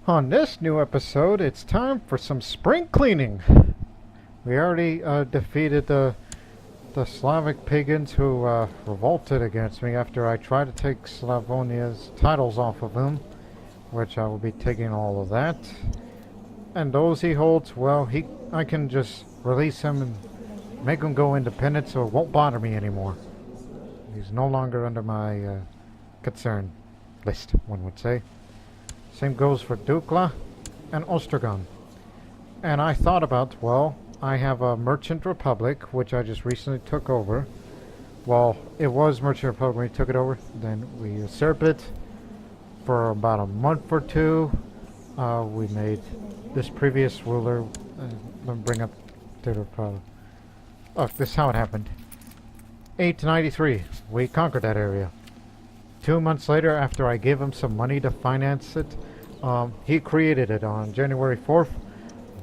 On this new episode, it's time for some spring cleaning. We already defeated the Slavic pagans who revolted against me after I tried to take Slavonia's titles off of him, which I will be taking all of that. And those he holds, well, I can just release him and make him go independent so it won't bother me anymore. He's no longer under my concern list, one would say. Same goes for Dukla and Ostragon. And I thought about, well, I have a Merchant Republic, which I just recently took over. Well, it was Merchant Republic when we took it over. Then we usurped it for about a month or two. We made this previous ruler, let me bring up the problem. Oh, this is how it happened. 893, we conquered that area. 2 months later, after I gave him some money to finance it, he created it on January 4th.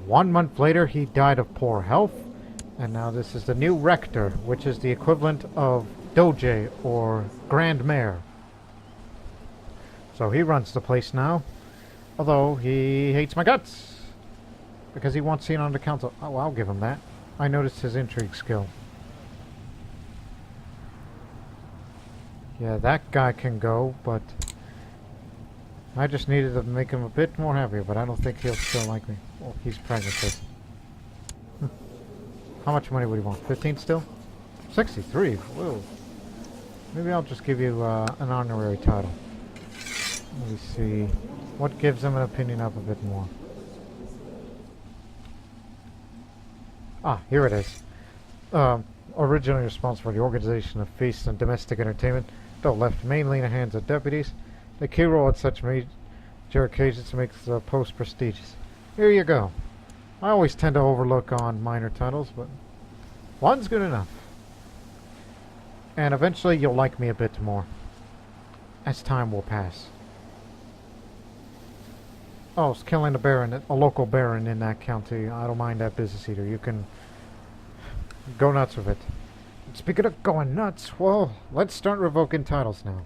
1 month later, he died of poor health. And now this is the new rector, which is the equivalent of Doge or Grand Mayor. So he runs the place now. Although he hates my guts. Because he wants seen on the council. Oh, I'll give him that. I noticed his intrigue skill. Yeah, that guy can go, but I just needed to make him a bit more happier, but I don't think he'll still like me. Oh, he's pragmatist. How much money would he want? 15 still? 63? Whoa. Maybe I'll just give you an honorary title. Let me see. What gives him an opinion up a bit more? Ah, here it is. Originally responsible for the organization of feasts and domestic entertainment, though left mainly in the hands of deputies. The key role at such major occasions makes the post prestigious. Here you go. I always tend to overlook on minor titles, but one's good enough. And eventually you'll like me a bit more, as time will pass. Oh, it's killing a baron, a local baron in that county. I don't mind that business either. You can go nuts with it. Speaking of going nuts, well, let's start revoking titles now.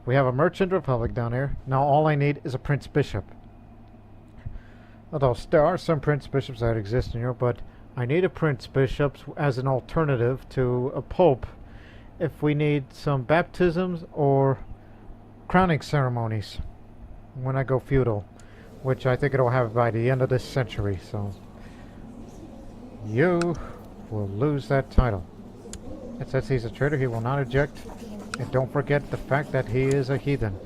We have a Merchant Republic down here. Now all I need is a Prince Bishop. Although there are some Prince Bishops that exist in Europe, but I need a Prince Bishop as an alternative to a Pope if we need some baptisms or crowning ceremonies when I go feudal, which I think it'll have by the end of this century, so you will lose that title. It says he's a traitor, he will not eject, and don't forget the fact that he is a heathen.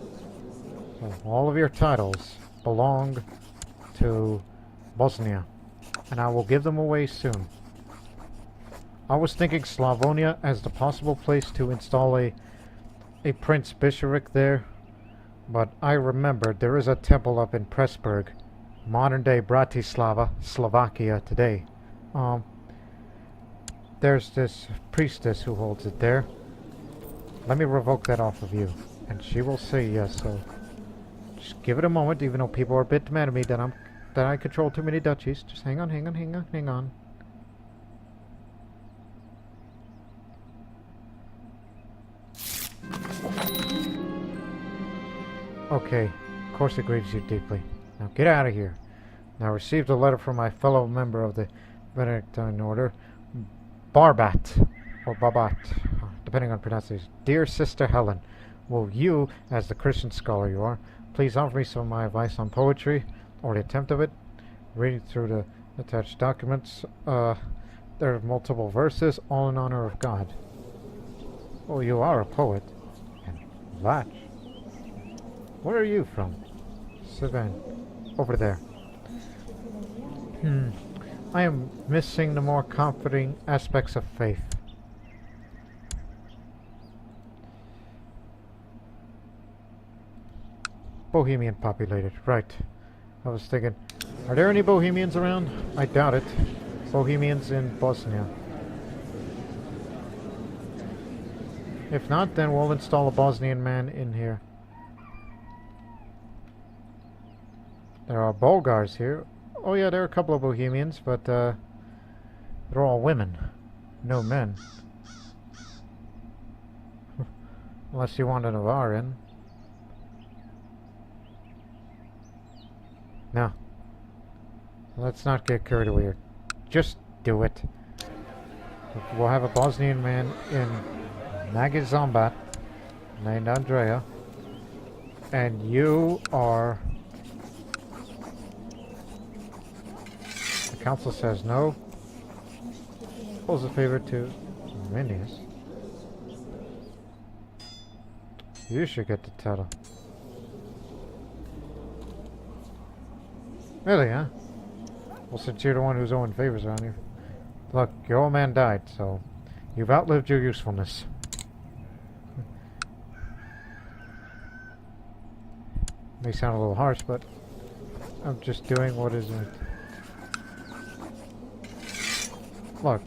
So all of your titles belong to Bosnia, and I will give them away soon. I was thinking Slavonia as the possible place to install a Prince Bishopric there, but I remembered there is a temple up in Pressburg, modern-day Bratislava, Slovakia today. There's this priestess who holds it there. Let me revoke that off of you, and she will say yes. So just give it a moment, even though people are a bit mad at me that I control too many duchies. Just hang on, hang on, hang on, hang on. Okay, of course it grieves you deeply. Now get out of here. Now I received a letter from my fellow member of the Benedictine Order, Barbat, or Babat, depending on pronunciation. Dear Sister Helen, will you, as the Christian scholar you are, please offer me some of my advice on poetry, or the attempt of it? Reading through the attached documents, there are multiple verses, all in honor of God. Oh, you are a poet. And Latch. Where are you from? Sivan. Over there. I am missing the more comforting aspects of faith. Bohemian populated, right. I was thinking, are there any Bohemians around? I doubt it. Bohemians in Bosnia. If not, then we'll install a Bosnian man in here. There are Bulgars here. Oh yeah, there are a couple of Bohemians, but they're all women. No men. Unless you want a Navarin. No. Let's not get carried away. Just do it. We'll have a Bosnian man in Nagizombat named Andrea. And you are... The council says no. Pulls a favor to Minius. You should get the title. Really, huh? Well, since you're the one who's owing favors around here. Look, your old man died, so you've outlived your usefulness. May sound a little harsh, but I'm just doing what is right. Look,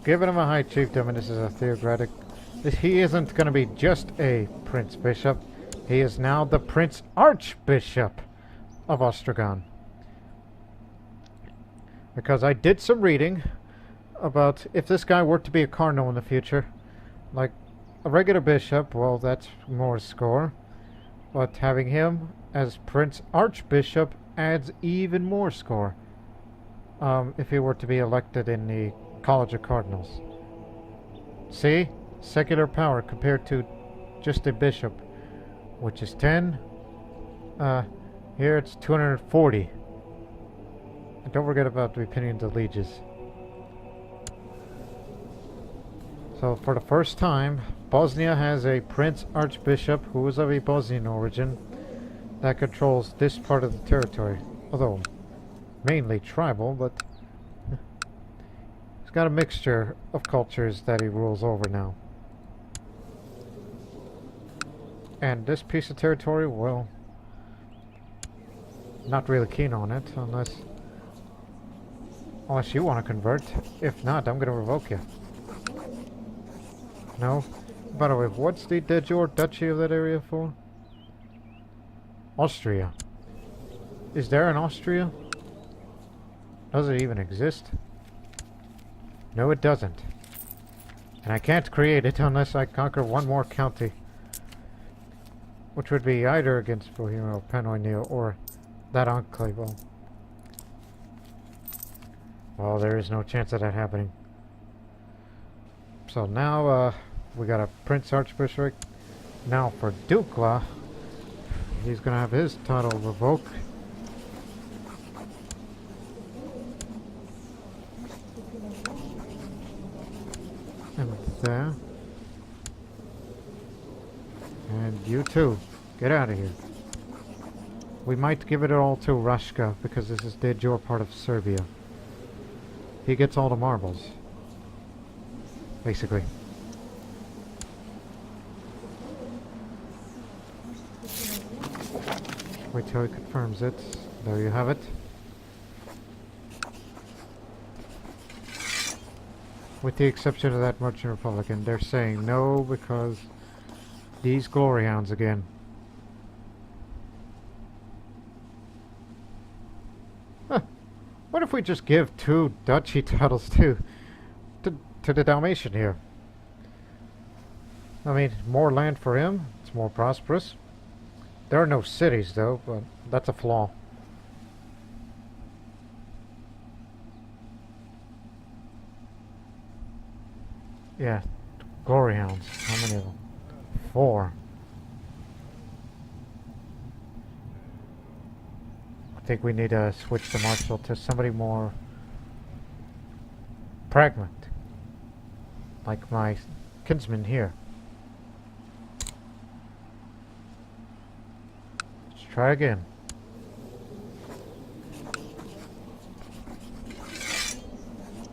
giving him a high chiefdom, and this is a theocratic. He isn't going to be just a Prince Bishop. He is now the Prince Archbishop of Ostragon. Because I did some reading about if this guy were to be a cardinal in the future. Like a regular bishop, well, that's more score. But having him as Prince Archbishop adds even more score. If he were to be elected in the College of Cardinals. See? Secular power compared to just a bishop, which is 10. Here it's 240. And don't forget about the opinions of lieges. So for the first time, Bosnia has a Prince Archbishop who is of a Bosnian origin that controls this part of the territory. Although mainly tribal, but he's got a mixture of cultures that he rules over now. And this piece of territory, well, not really keen on it unless you want to convert. If not, I'm going to revoke you. No? By the way, what's the de jure duchy of that area for? Austria. Is there an Austria? Does it even exist? No, it doesn't. And I can't create it unless I conquer one more county. Which would be either against Bohemia or Pannonia or that enclave. Well, there is no chance of that happening. So now we got a Prince Archbishop. Now for Dukla, he's going to have his title revoked. And there. And you too. Get out of here. We might give it all to Rashka because this is de jure part of Serbia. He gets all the marbles. Basically. Wait till he confirms it. There you have it. With the exception of that Merchant Republican, they're saying no because these glory hounds again. Huh. What if we just give 2 duchy titles to the Dalmatian here? I mean, more land for him. It's more prosperous. There are no cities though, but that's a flaw. Yeah, glory hounds. How many of them? 4. I think we need to switch the marshal to somebody more pragmatic, like my kinsman here. Let's try again.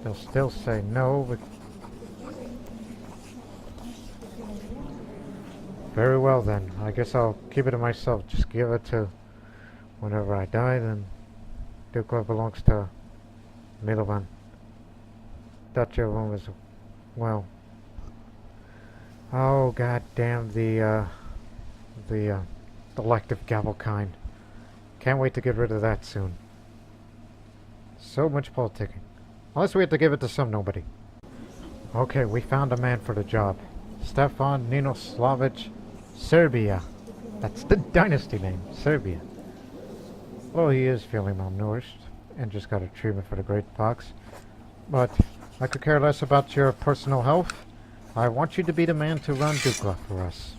They'll still say no, but very well then. I guess I'll keep it to myself. Just give it to whenever I die, then Dukla belongs to Milovan. Duchy of Rome is, well. Oh god damn the elective gavelkind. Can't wait to get rid of that soon. So much politicking. Unless we have to give it to some nobody. Okay, we found a man for the job. Stefan Ninoslavic Serbia. That's the dynasty name, Serbia. Well, he is feeling malnourished and just got a treatment for the great pox. But I could care less about your personal health. I want you to be the man to run Dukla for us.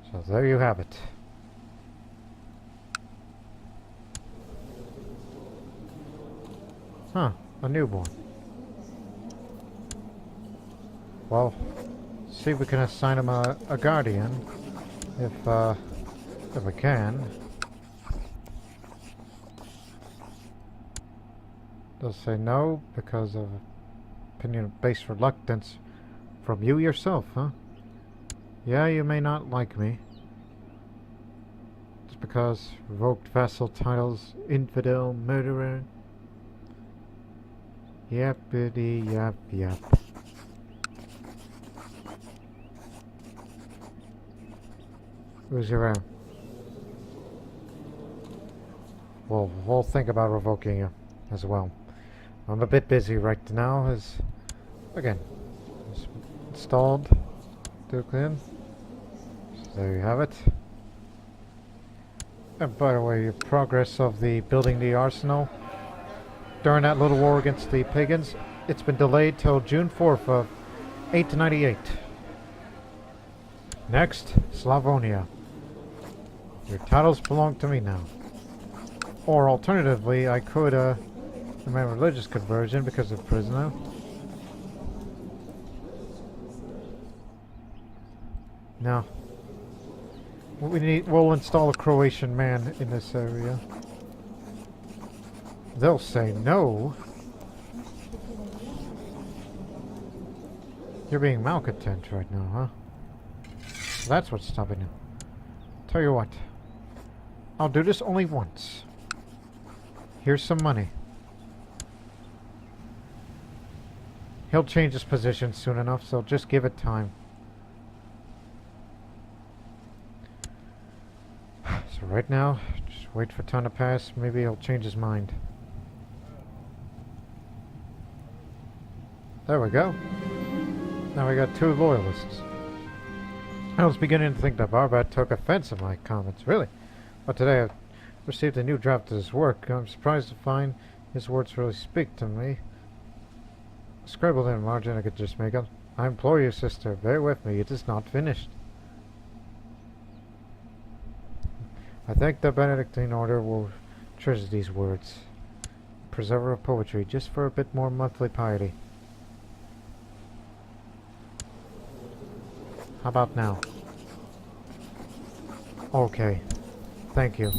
So there you have it. Huh, a newborn. Well, see if we can assign him a guardian, if we can. They'll say no because of opinion-based reluctance from you yourself, huh? Yeah, you may not like me. Just because revoked vassal titles, infidel, murderer. Yappity yap yap. Who's around? Well, we'll think about revoking you as well. I'm a bit busy right now, as again, it's installed. Duke in. So there you have it. And by the way, your progress of the building the arsenal during that little war against the pagans, it's been delayed till June 4th of 898. Next, Slavonia. Your titles belong to me now. Or alternatively, I could demand religious conversion because of prisoner. No. We'll install a Croatian man in this area. They'll say no. You're being malcontent right now, huh? That's what's stopping you. Tell you what. I'll do this only once. Here's some money. He'll change his position soon enough, so just give it time. So right now, just wait for time to pass. Maybe he'll change his mind. There we go. Now we got 2 loyalists. I was beginning to think that Barbat took offense at my comments, really. But today I've received a new draft of his work. I'm surprised to find his words really speak to me. Scribbled in margin I could just make up. I implore you, sister, bear with me. It is not finished. I think the Benedictine order will treasure these words. Preserver of poetry, just for a bit more monthly piety. How about now? Okay. Thank you.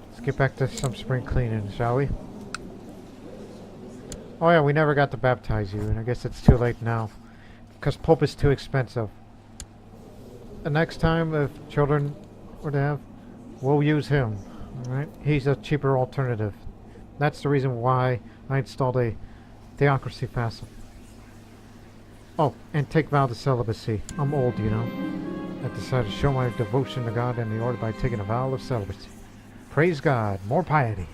Let's get back to some spring cleaning, shall we? Oh yeah, we never got to baptize you, and I guess it's too late now. Because Pope is too expensive. The next time, if children were to have, we'll use him. Alright? He's a cheaper alternative. That's the reason why I installed a theocracy vassal. Oh, and take vow to celibacy. I'm old, you know. I decided to show my devotion to God and the order by taking a vow of celibacy. Praise God. More piety.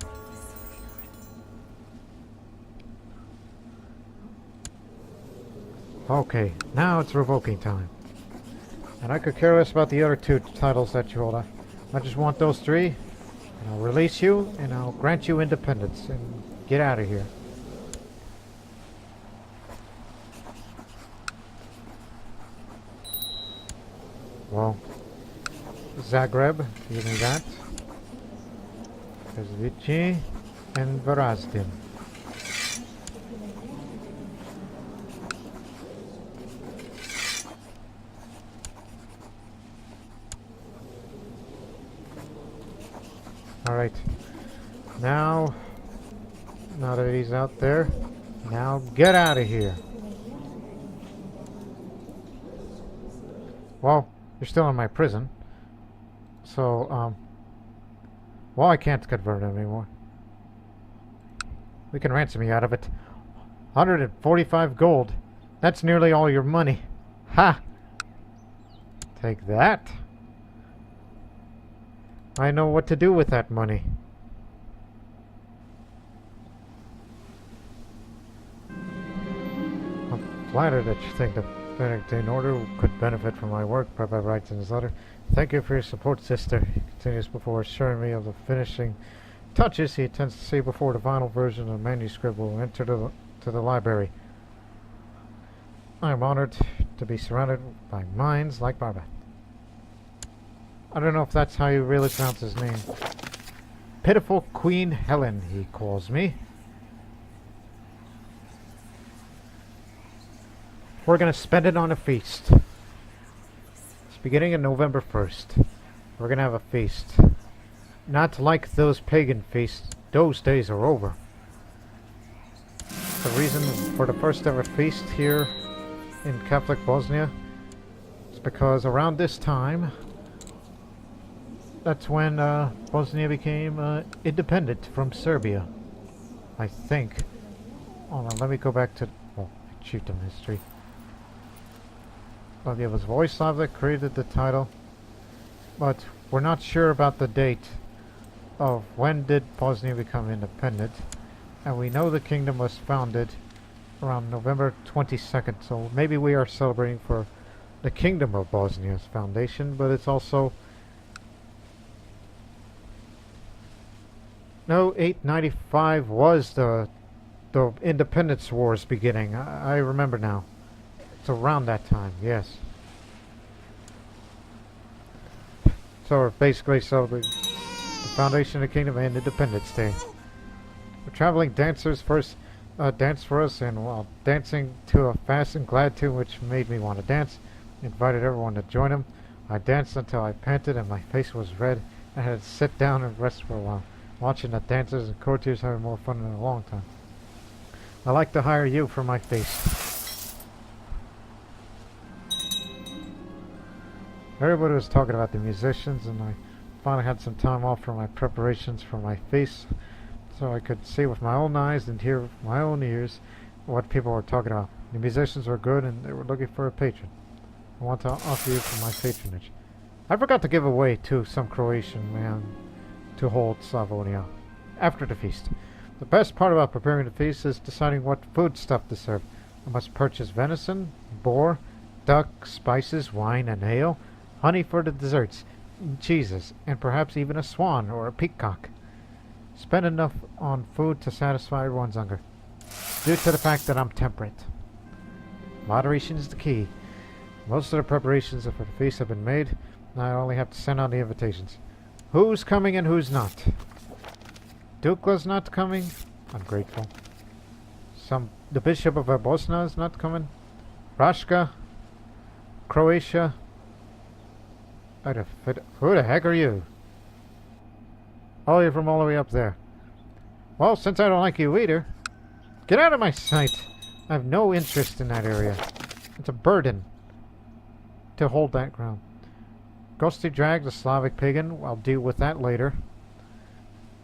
Okay, now it's revoking time. And I could care less about the other 2 titles that you hold. I just want those 3. And I'll release you, and I'll grant you independence. And get out of here. Well, Zagreb, give me that. Tezalovic and Varazdin. Alright. Now that he's out there, now get out of here. Well, you're still in my prison. So, well, I can't convert him anymore. We can ransom you out of it. 145 gold. That's nearly all your money. Ha! Take that. I know what to do with that money. I'm flattered that you think that Benedictine order could benefit from my work, Papa writes in his letter. Thank you for your support, sister. He continues before assuring me of the finishing touches he intends to see before the final version of the manuscript will enter to the library. I am honored to be surrounded by minds like Barbara. I don't know if that's how you really pronounce his name. Pitiful Queen Helen, he calls me. We're going to spend it on a feast. It's beginning on November 1st. We're going to have a feast. Not like those pagan feasts. Those days are over. The reason for the first ever feast here in Catholic Bosnia is because around this time, that's when Bosnia became independent from Serbia. I think. Hold on, let me go back to chiefdom history. Well, it was Vojislav that created the title, but we're not sure about the date of when did Bosnia become independent, and we know the kingdom was founded around November 22nd, so maybe we are celebrating for the Kingdom of Bosnia's foundation, but it's also... No, 895 was the Independence Wars beginning. I remember now. It's around that time, yes. So we're basically celebrating the foundation of the kingdom and Independence Day. The traveling dancers first danced for us, and while dancing to a fast and glad tune which made me want to dance, invited everyone to join him. I danced until I panted and my face was red. I had to sit down and rest for a while, watching the dancers and courtiers having more fun in a long time. I'd like to hire you for my feast. Everybody was talking about the musicians, and I finally had some time off for my preparations for my feast, so I could see with my own eyes and hear with my own ears what people were talking about. The musicians were good, and they were looking for a patron. I want to offer you for my patronage. I forgot to give away to some Croatian man to hold Slavonia after the feast. The best part about preparing the feast is deciding what food stuff to serve. I must purchase venison, boar, duck, spices, wine, and ale, honey for the desserts, cheeses, and perhaps even a swan or a peacock. Spend enough on food to satisfy everyone's hunger, due to the fact that I'm temperate. Moderation is the key. Most of the preparations for the feast have been made, and I only have to send out the invitations. Who's coming and who's not? Dukla's not coming? Ungrateful. The Bishop of Bosna is not coming? Rashka? Croatia? Who the heck are you? Oh, you're from all the way up there. Well, since I don't like you either, get out of my sight. I have no interest in that area. It's a burden to hold that ground. Ghosty Drag, the Slavic pagan, I'll deal with that later.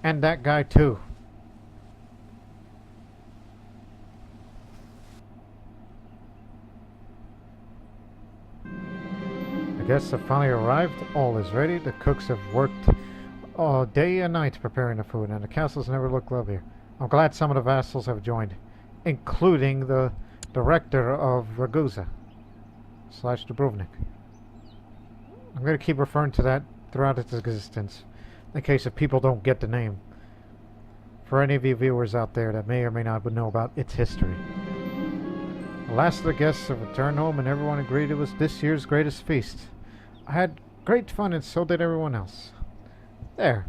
And that guy too. The guests have finally arrived. All is ready. The cooks have worked all day and night preparing the food, and the castles never looked lovelier. I'm glad some of the vassals have joined, including the director of Ragusa / Dubrovnik. I'm going to keep referring to that throughout its existence, in case if people don't get the name. For any of you viewers out there that may or may not know about its history. The last of the guests have returned home, and everyone agreed it was this year's greatest feast. I had great fun, and so did everyone else. There.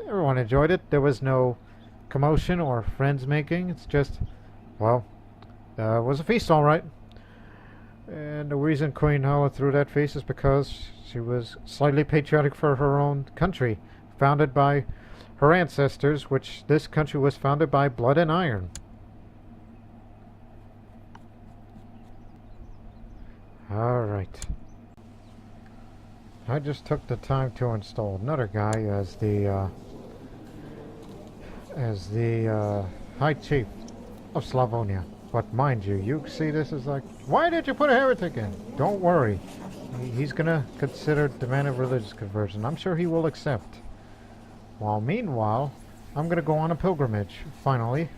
Everyone enjoyed it. There was no commotion or friends making. It's just, well, it was a feast all right. And the reason Queen Hala threw that feast is because she was slightly patriotic for her own country, founded by her ancestors, which this country was founded by blood and iron. Alright. I just took the time to install another guy as the High Chief of Slavonia. But mind you, you see this is like, why did you put a heretic in? Don't worry. He's gonna consider demand of religious conversion. I'm sure he will accept. While meanwhile, I'm gonna go on a pilgrimage, finally.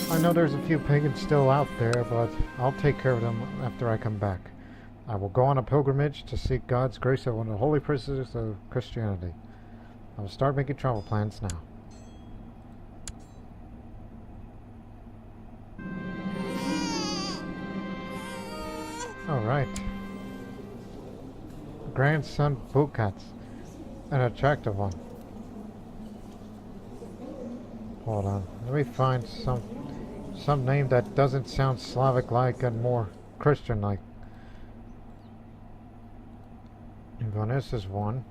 I know there's a few pagans still out there, but I'll take care of them after I come back. I will go on a pilgrimage to seek God's grace at one of the holy places of Christianity. I will start making travel plans now. Alright. Grandson Bukat's an attractive one. Hold on. Let me find some name that doesn't sound Slavic-like and more Christian-like. Ivaniss is one.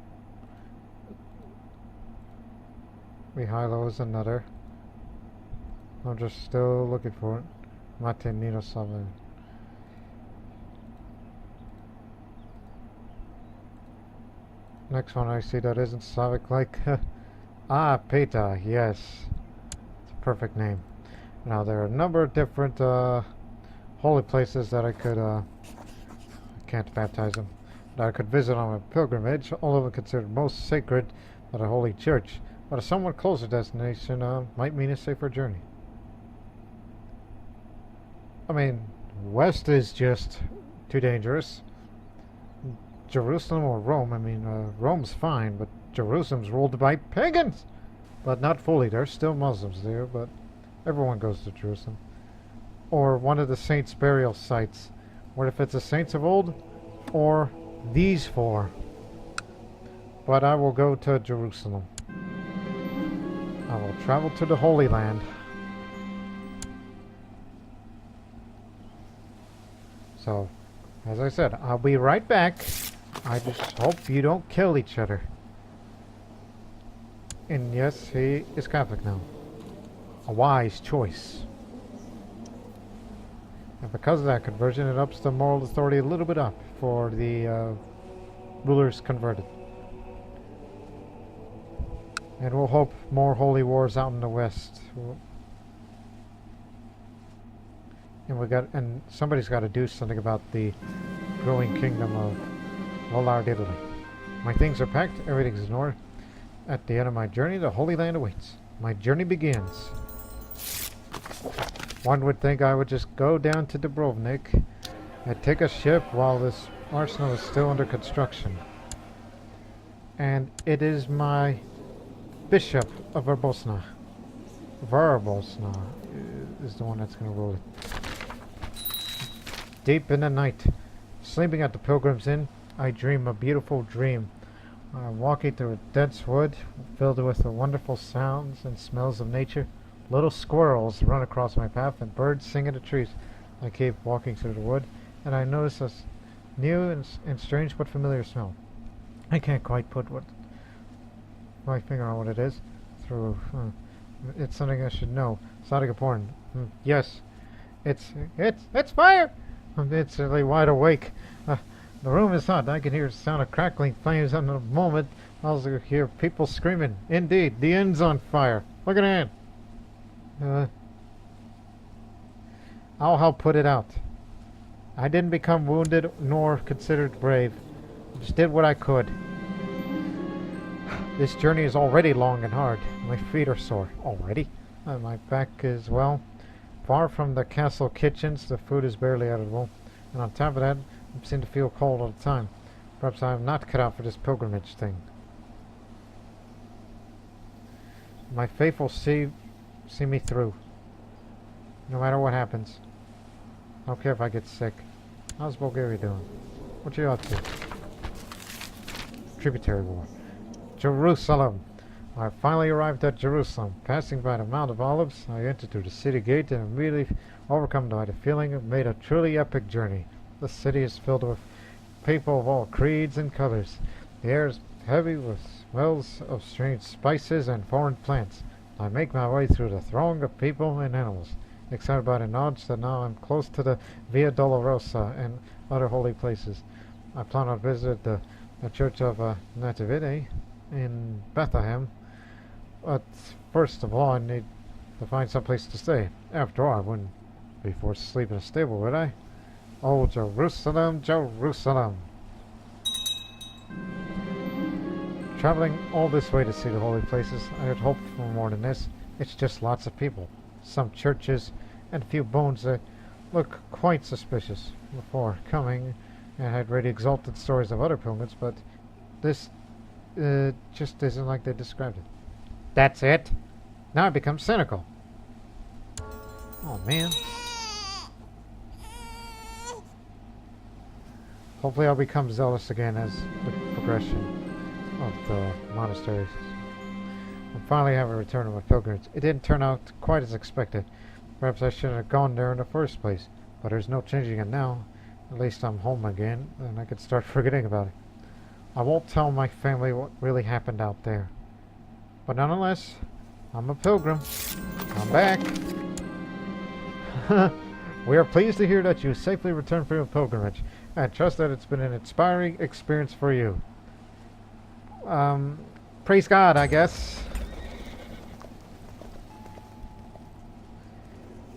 Mihailo is another. I'm just still looking for it. Matenino Slavic. Next one I see that isn't Slavic-like. Ah, Peta, yes. It's a perfect name. Now, there are a number of different holy places that I could, I can't baptize them, that I could visit on a pilgrimage, all of them considered most sacred by the Holy Church. But a somewhat closer destination might mean a safer journey. I mean, west is just too dangerous. Jerusalem or Rome, I mean, Rome's fine, but Jerusalem's ruled by pagans! But not fully, there's still Muslims there, but everyone goes to Jerusalem. Or one of the saints' burial sites. What if it's the saints of old? Or these four? But I will go to Jerusalem. I will travel to the Holy Land. So, as I said, I'll be right back. I just hope you don't kill each other. And yes, he is Catholic now. A wise choice. And because of that conversion, it ups the moral authority a little bit up for the rulers converted. And we'll hope more holy wars out in the west. And somebody's got to do something about the growing kingdom of Lollard, Italy. My things are packed, everything's in order. At the end of my journey, the Holy Land awaits. My journey begins. One would think I would just go down to Dubrovnik and take a ship while this arsenal is still under construction. And it is my Bishop of Verbosna. Verbosna is the one that's going to rule it. Deep in the night, sleeping at the Pilgrim's Inn, I dream a beautiful dream. Walking through a dense wood filled with the wonderful sounds and smells of nature. Little squirrels run across my path and birds sing in the trees. I keep walking through the wood and I notice a new and strange but familiar smell. I can't quite put my finger on what it is. It's something I should know. Sounding important. Yes, it's fire! I'm instantly wide awake. The room is hot. I can hear the sound of crackling flames in a moment. I also hear people screaming. Indeed, the inn's on fire. Look at that. I'll help put it out. I didn't become wounded nor considered brave. I just did what I could. This journey is already long and hard. My feet are sore. Already? My back is, well, far from the castle kitchens. The food is barely edible. And on top of that, I seem to feel cold all the time. Perhaps I am not cut out for this pilgrimage thing. My faith will see me through. No matter what happens. I don't care if I get sick. How's Bulgaria doing? What you up to? Tributary war. Jerusalem! I finally arrived at Jerusalem. Passing by the Mount of Olives, I entered through the city gate and immediately overcome by the feeling of made a truly epic journey. The city is filled with people of all creeds and colors. The air is heavy with smells of strange spices and foreign plants. I make my way through the throng of people and animals, excited by the knowledge that now I'm close to the Via Dolorosa and other holy places. I plan on visiting the Church of Nativity in Bethlehem, but first of all I need to find some place to stay. After all, I wouldn't be forced to sleep in a stable, would I? Oh, Jerusalem, Jerusalem! Traveling all this way to see the holy places, I had hoped for more than this. It's just lots of people. Some churches and a few bones that look quite suspicious before coming, and had read exalted stories of other pilgrims, but this just isn't like they described it. That's it? Now I become cynical. Oh man. Hopefully I'll become zealous again as the progression of the monasteries. I'm finally having a return to my pilgrimage. It didn't turn out quite as expected. Perhaps I shouldn't have gone there in the first place. But there's no changing it now. At least I'm home again, and I can start forgetting about it. I won't tell my family what really happened out there. But nonetheless, I'm a pilgrim. I'm back. We are pleased to hear that you safely returned from your pilgrimage. I trust that it's been an inspiring experience for you. Praise God, I guess.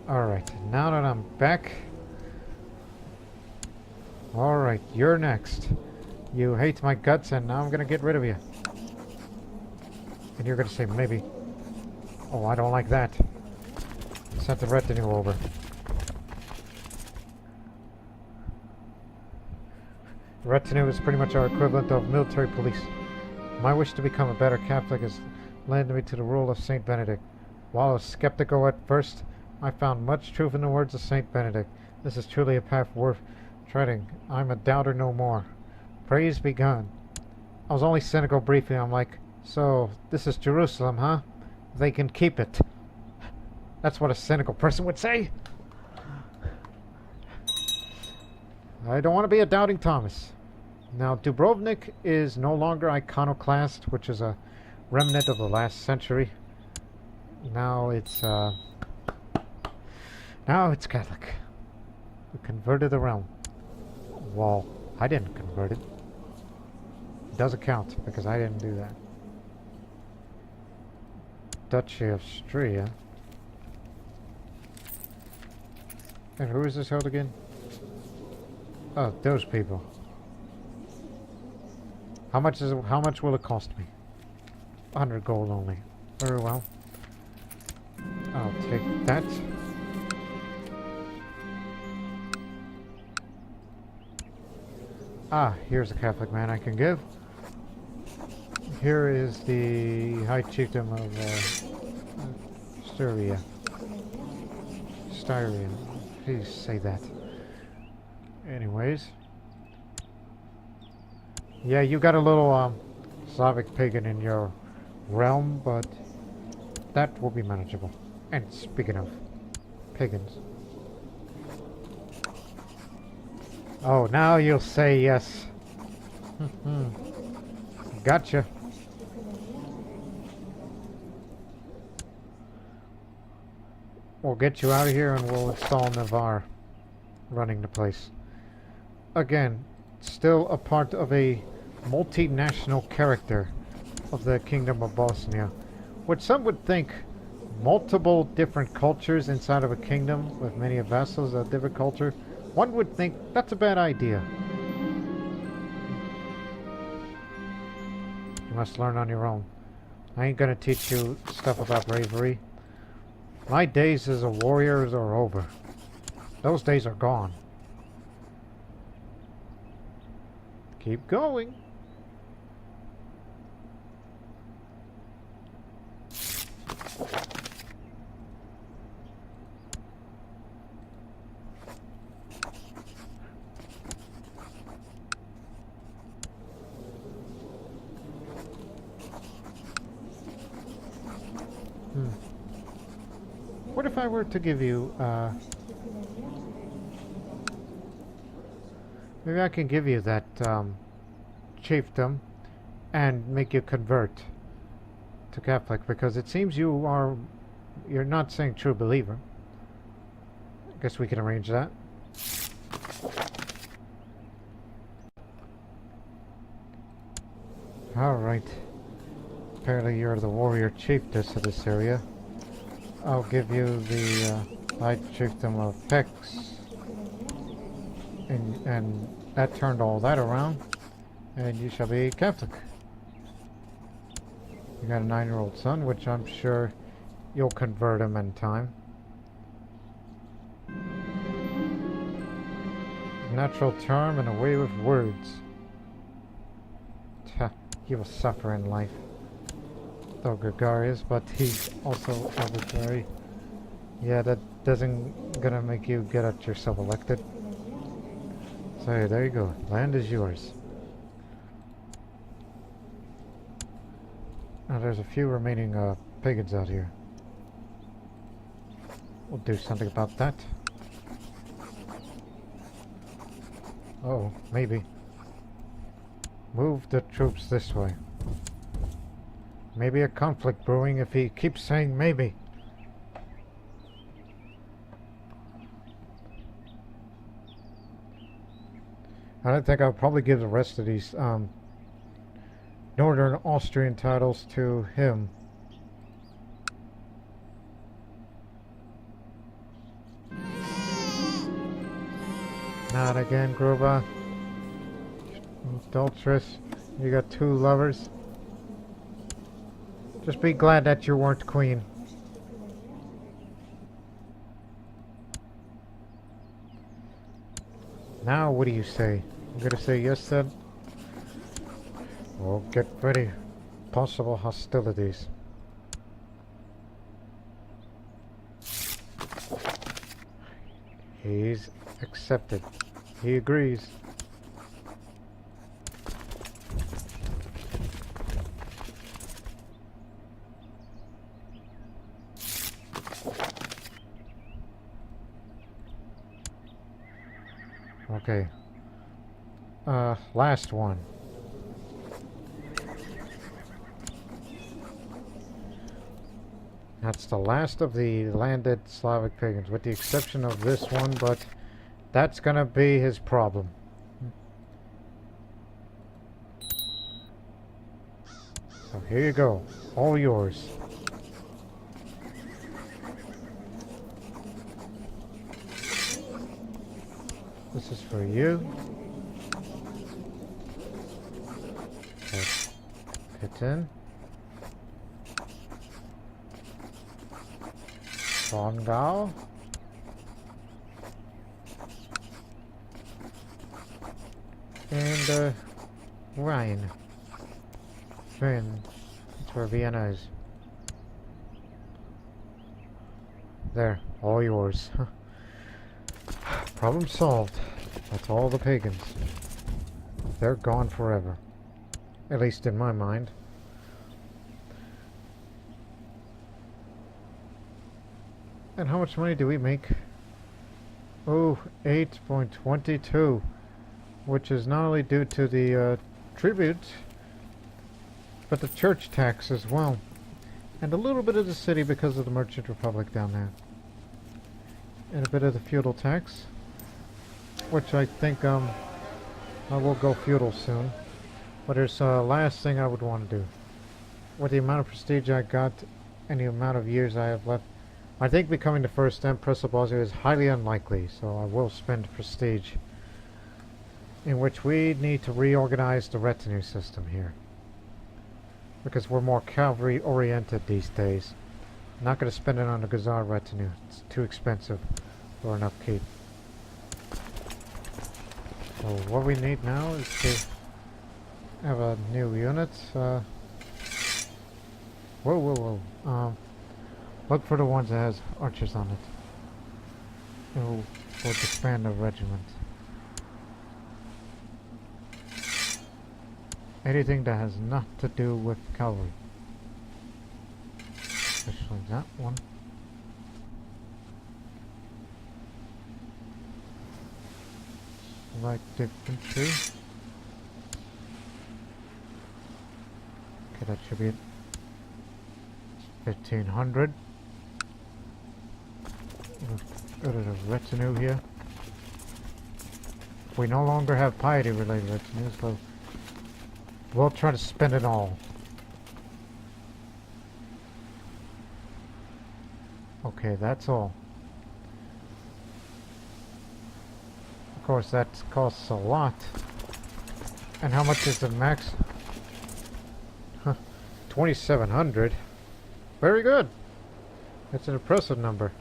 Alright, now that I'm back. Alright, you're next. You hate my guts, and now I'm gonna get rid of you. And you're gonna say, maybe. Oh, I don't like that. Sent the retinue over. Retinue is pretty much our equivalent of military police. My wish to become a better Catholic has led me to the rule of Saint Benedict. While I was skeptical at first, I found much truth in the words of Saint Benedict. This is truly a path worth treading. I'm a doubter no more. Praise be God. I was only cynical briefly. I'm like, so this is Jerusalem, huh? They can keep it. That's what a cynical person would say. I don't want to be a doubting Thomas. Now, Dubrovnik is no longer iconoclast, which is a remnant of the last century. Now it's Catholic. We converted the realm. Well, I didn't convert it. It doesn't count because I didn't do that. Duchy of Styria. And who is this held again? Oh, those people. How much will it cost me? 100 gold only. Very well. I'll take that. Ah, here's a Catholic man I can give. Here is the High Chieftain of Styria. Styria. Please say that. Anyways. Yeah, you got a little Slavic pagan in your realm, but that will be manageable. And speaking of pagans. Oh, now you'll say yes. Gotcha. We'll get you out of here and we'll install Navarre running the place. Again, still a part of a multinational character of the Kingdom of Bosnia, which some would think multiple different cultures inside of a kingdom with many vassals of different culture. One would think that's a bad idea. You must learn on your own. I ain't gonna teach you stuff about bravery. My days as a warrior are over. Those days are gone. Keep going. What if I were to give you, maybe I can give you that, chiefdom and make you convert to Catholic, because it seems you're not saying true believer. I guess we can arrange that. Alright. Apparently you're the warrior chiefess of this area. I'll give you the High Chiefdom of Pex, and that turned all that around, and you shall be Catholic. You got a 9-year-old son, which I'm sure you'll convert him in time. natural charm and a way with words. He will suffer in life. Though gregarious, but he's also arbitrary. Yeah, that doesn't gonna make you get at yourself elected. So there you go. Land is yours. Now there's a few remaining pagans out here. We'll do something about that. Oh, maybe. Move the troops this way. Maybe a conflict brewing if he keeps saying maybe. I think I'll probably give the rest of these Northern Austrian titles to him. Not again, Gruba. Adulteress. You got 2 lovers. Just be glad that you weren't queen. Now, what do you say? I'm gonna say yes then? Well, get ready. Possible hostilities. He's accepted. He agrees. Okay. Last one. That's the last of the landed Slavic pagans, with the exception of this one, but that's gonna be his problem. So here you go. All yours. This is for you. Fit in. Bongao. And Rhine. Finn. That's where Vienna is. There, all yours. Problem solved. That's all the pagans. They're gone forever. At least in my mind. And how much money do we make? Oh, 8.22. Which is not only due to the tribute, but the church tax as well. And a little bit of the city because of the Merchant Republic down there. And a bit of the feudal tax. Which I think I will go feudal soon. But there's a last thing I would want to do. With the amount of prestige I got and the amount of years I have left, I think becoming the first Empress of Bosnia is highly unlikely, so I will spend prestige. In which we need to reorganize the retinue system here. Because we're more cavalry oriented these days. I'm not going to spend it on the Gazar retinue. It's too expensive for an upkeep. So what we need now is to have a new unit. Whoa, whoa, whoa. Look for the ones that has archers on it. It will disband the regiment. Anything that has not to do with cavalry. Especially that one. Light infantry. Okay, that should be it. 1500. Go to the retinue here. We no longer have piety related retinue, so we'll try to spend it all. Okay, that's all. Of course, that costs a lot. And how much is the max? 2,700. Very good. That's an impressive number.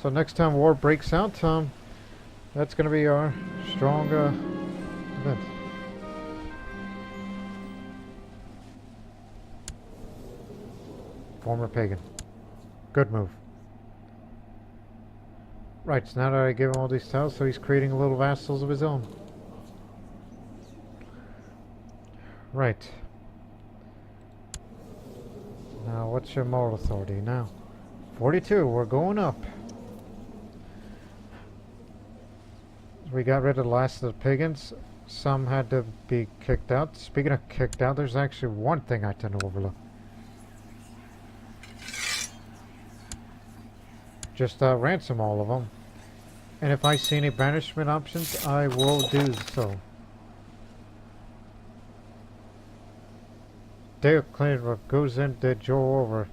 So next time war breaks out, That's going to be our strong event. Former pagan. Good move. Right, so now that I give him all these tiles, so he's creating little vassals of his own. Right. Now, what's your moral authority now? 42, we're going up. We got rid of the last of the pagans. Some had to be kicked out. Speaking of kicked out, there's actually one thing I tend to overlook. Just ransom all of them. And if I see any banishment options, I will do so. They claim what goes in the Joe over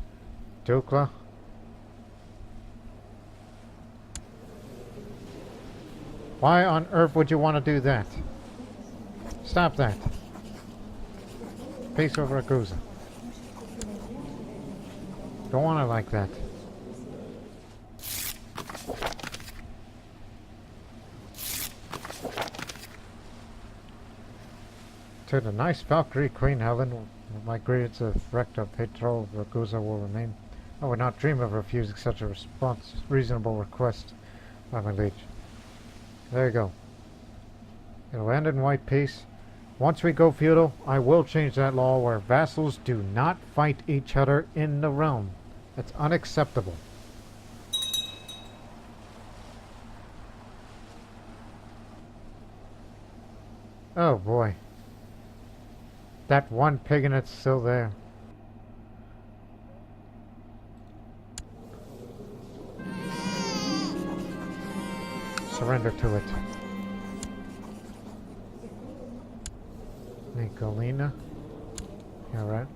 Dukla. Why on earth would you want to do that? Stop that. Peace over Aguza. Don't want it like that. To the nice Valkyrie Queen Helen, migrated to Rector Petro Ragusa will remain. I would not dream of refusing such a reasonable request by my liege. There you go. It'll end in white peace. Once we go feudal, I will change that law where vassals do not fight each other in the realm. That's unacceptable. Oh boy. That one pagan that's still there. Surrender to it. Nicolina. Yeah, right.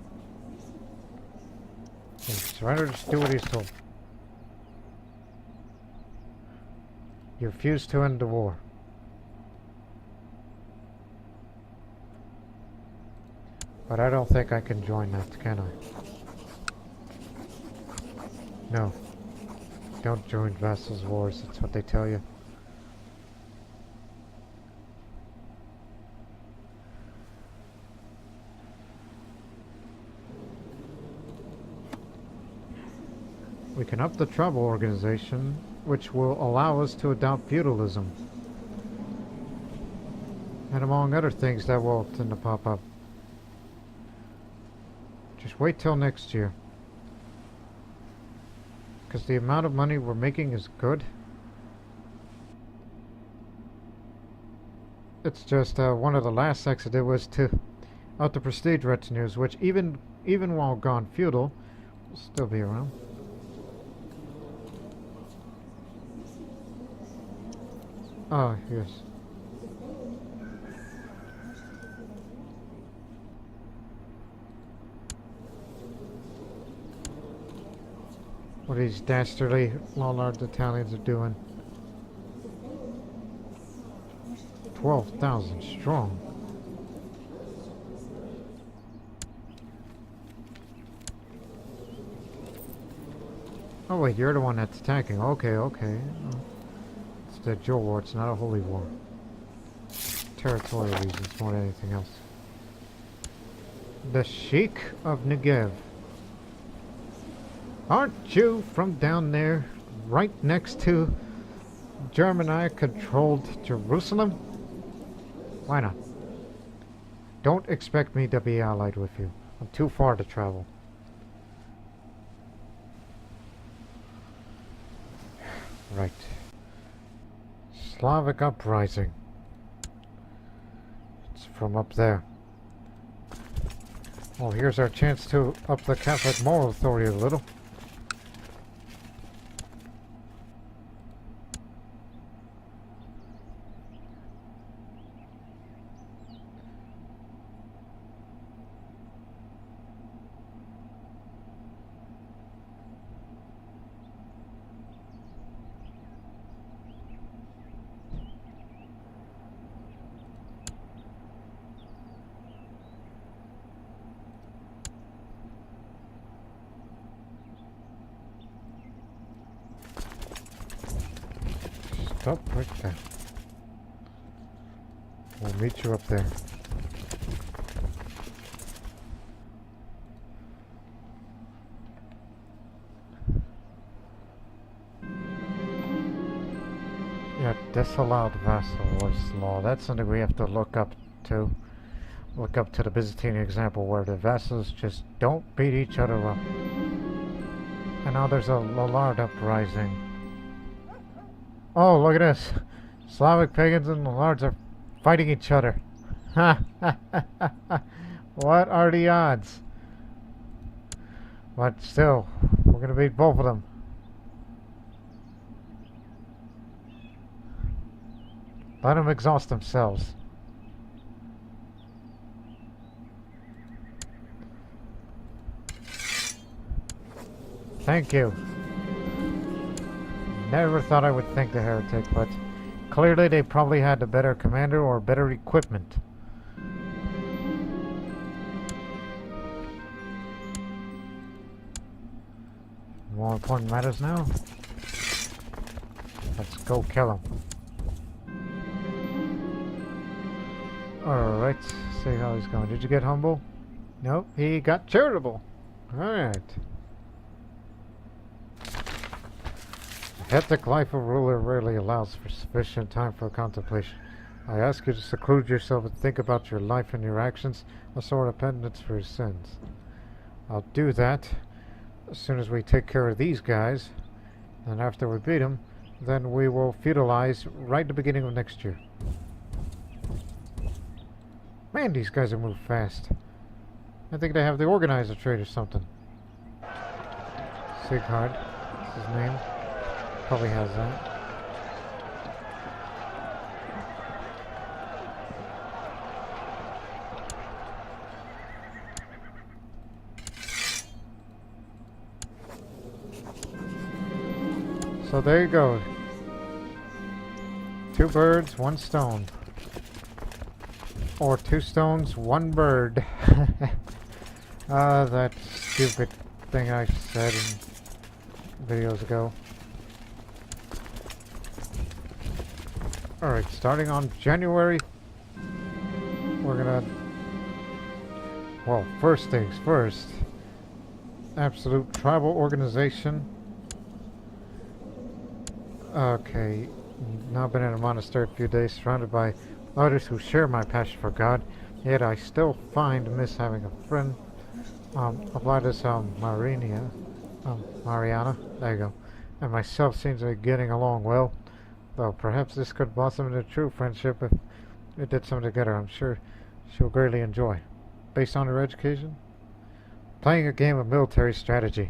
Yeah, surrender, just do what he's told. You refuse to end the war. But I don't think I can join that, can I? No. Don't join vassals' wars, that's what they tell you. We can up the tribal organization, which will allow us to adopt feudalism. And among other things that will tend to pop up. Just wait till next year. Because the amount of money we're making is good. It's just one of the last acts I did was to out the prestige retinues, which even while gone feudal, will still be around. Oh, yes. What these dastardly Lollard Italians are doing. 12,000 strong. Oh wait, you're the one that's attacking. Okay, okay. Oh. It's the Joe War, it's not a holy war. Territorial reasons more than anything else. The Sheik of Negev. Aren't you from down there, right next to Germany-controlled Jerusalem? Why not? Don't expect me to be allied with you. I'm too far to travel. Right. Slavic uprising. It's from up there. Well, here's our chance to up the Catholic moral authority a little. Stop right there. We'll meet you up there. Yeah, disallowed vassals law. That's something we have to look up to. Look up to the Byzantine example where the vassals just don't beat each other up. And now there's a Lallard uprising. Oh, look at this. Slavic pagans and Lallards are fighting each other. Ha ha ha ha. What are the odds? But still, we're gonna beat both of them. Let them exhaust themselves. Thank you. Never thought I would thank the heretic, but clearly they probably had a better commander or better equipment. More important matters now. Let's go kill him. Alright, see how he's going. Did you get humble? Nope, he got charitable. Alright. The hectic life of a ruler rarely allows for sufficient time for contemplation. I ask you to seclude yourself and think about your life and your actions, a sort of penance for your sins. I'll do that as soon as we take care of these guys, and after we beat them, then we will feudalize right at the beginning of next year. Man, these guys are moving fast. I think they have the organizer trade or something. Sighard, that's his name. Probably has that. So there you go. 2 birds, 1 stone. Or 2 stones, 1 bird. That stupid thing I said in videos ago. Alright, starting on January, we're gonna... Well, first things first. Absolute tribal organization. Okay, now been in a monastery a few days, surrounded by others who share my passion for God, yet I still miss having a friend. Applied as Mariana, there you go, and myself seems to be getting along well, though perhaps this could blossom into true friendship if we did something together. I'm sure she'll greatly enjoy. Based on her education? Playing a game of military strategy.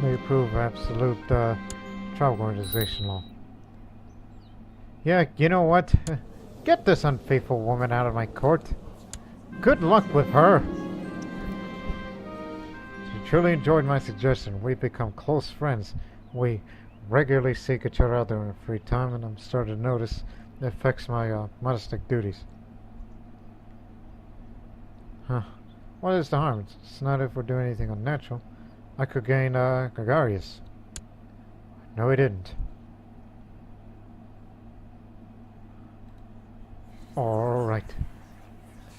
May approve absolute tribal organization law. Yeah, you know what? Get this unfaithful woman out of my court. Good luck with her. She truly enjoyed my suggestion. We've become close friends. We regularly seek each other out during our free time, and I'm starting to notice it affects my monastic duties. Huh. What is the harm? It's not if we're doing anything unnatural. I could gain gregarious. No, he didn't. Alright.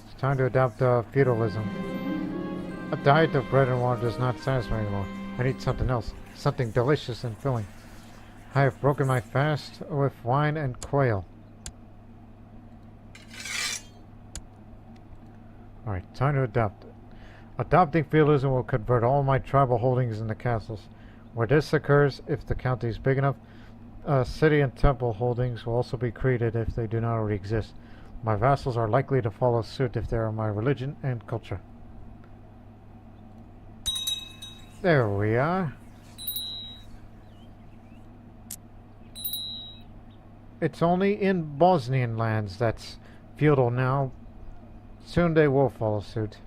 It's time to adopt feudalism. A diet of bread and water does not satisfy anymore. I need something else. Something delicious and filling. I have broken my fast with wine and quail. Alright, time to adopt. Adopting feudalism will convert all my tribal holdings into castles. Where this occurs, if the county is big enough, city and temple holdings will also be created if they do not already exist. My vassals are likely to follow suit if they are my religion and culture. There we are. It's only in Bosnian lands that's feudal now. Soon they will follow suit.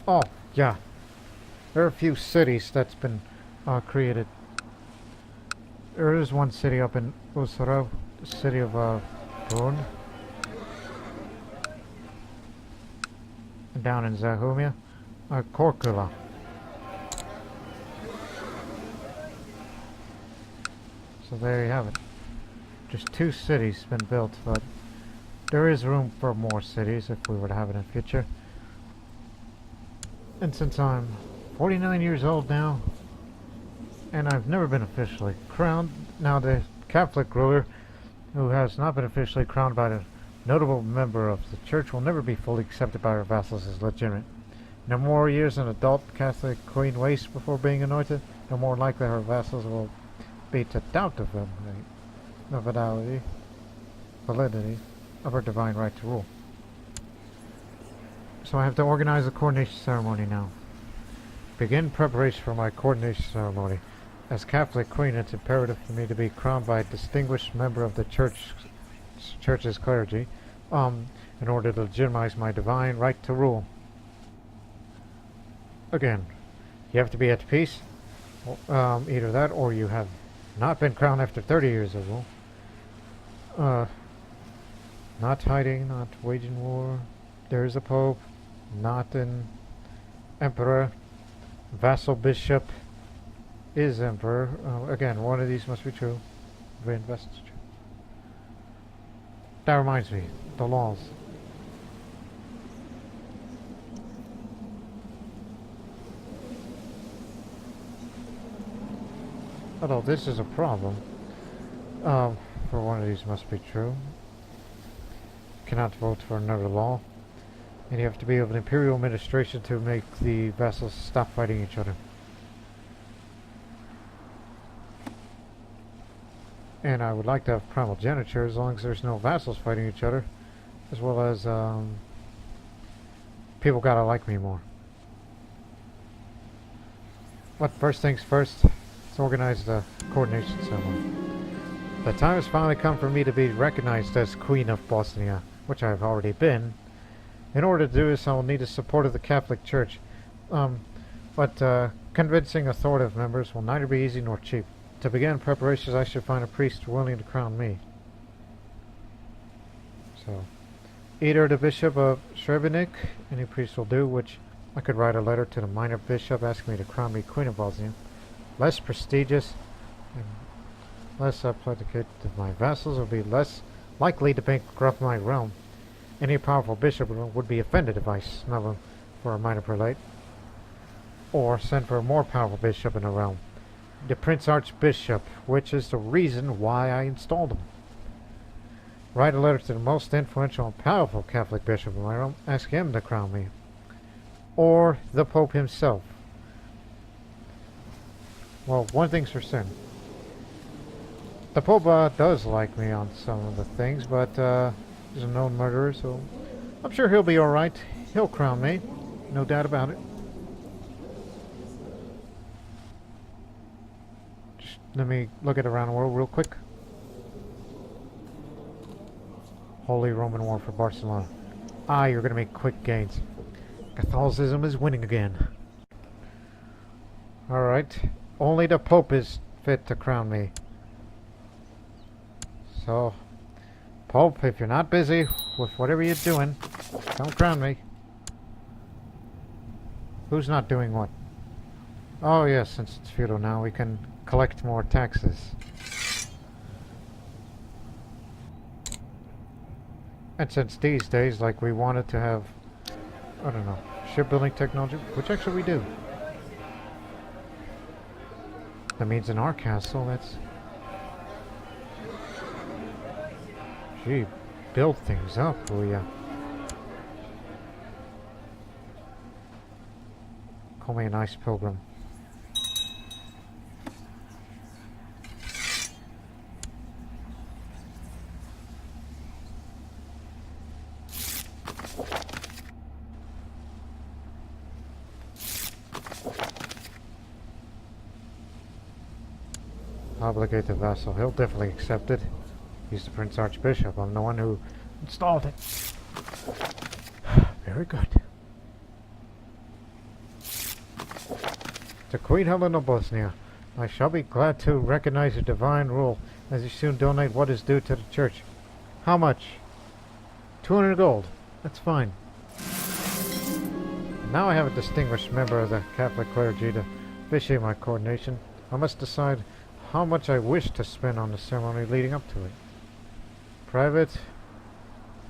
Oh, yeah. There are a few cities that's been created. There is one city up in Usara, the city of Brun, and down in Zahumia, Korkula. So there you have it. Just 2 cities been built, but there is room for more cities if we were to have it in the future. And since I'm 49 years old now, and I've never been officially crowned, now the Catholic ruler, who has not been officially crowned by a notable member of the church, will never be fully accepted by her vassals as legitimate. No more years an adult Catholic queen wastes before being anointed, no more likely her vassals will be to doubt the validity of her divine right to rule. So I have to organize a coronation ceremony now. Begin preparation for my coronation ceremony. As Catholic queen, it's imperative for me to be crowned by a distinguished member of the church's clergy, in order to legitimize my divine right to rule. Again, you have to be at peace, either that or you have not been crowned after 30 years of rule. Not hiding, not waging war. There is a pope, not an emperor. Vassal bishop is emperor. Again, one of these must be true. Reinvestiture. That reminds me, the laws. Although this is a problem. For one of these must be true. Cannot vote for another law. And you have to be of an imperial administration to make the vassals stop fighting each other. And I would like to have primogeniture as long as there's no vassals fighting each other. As well as, people gotta like me more. But first things first, let's organize the coordination ceremony. The time has finally come for me to be recognized as Queen of Bosnia, which I have already been. In order to do this, I will need the support of the Catholic Church. But convincing authoritative members will neither be easy nor cheap. To begin preparations, I should find a priest willing to crown me. So, either the Bishop of Srebrenik, any priest will do, which I could write a letter to the minor bishop asking me to crown me Queen of Bosnia. Less prestigious and less applicable to my vassals will be less likely to bankrupt my realm. Any powerful bishop would be offended if I snub him for a minor prelate, or send for a more powerful bishop in the realm. The Prince Archbishop, which is the reason why I installed him. Write a letter to the most influential and powerful Catholic bishop in my realm, ask him to crown me. Or the Pope himself. Well, one thing's for certain. The Pope does like me on some of the things, but he's a known murderer, so I'm sure he'll be alright. He'll crown me, no doubt about it. Let me look at around the world real quick. Holy Roman War for Barcelona. Ah, you're going to make quick gains. Catholicism is winning again. Alright. Only the Pope is fit to crown me. So, Pope, if you're not busy with whatever you're doing, don't crown me. Who's not doing what? Oh yes, since it's feudal now, we can collect more taxes. And since these days, like, we wanted to have, I don't know, shipbuilding technology, which actually we do. That means in our castle, that's... Gee, build things up, will ya? Call me a nice pilgrim. Obligate the vassal. He'll definitely accept it. He's the Prince Archbishop. I'm the one who installed it. Very good. To Queen Helen of Bosnia. I shall be glad to recognize your divine rule as you soon donate what is due to the church. How much? 200 gold. That's fine. Now I have a distinguished member of the Catholic clergy to officiate my coronation. I must decide how much I wish to spend on the ceremony leading up to it. Private,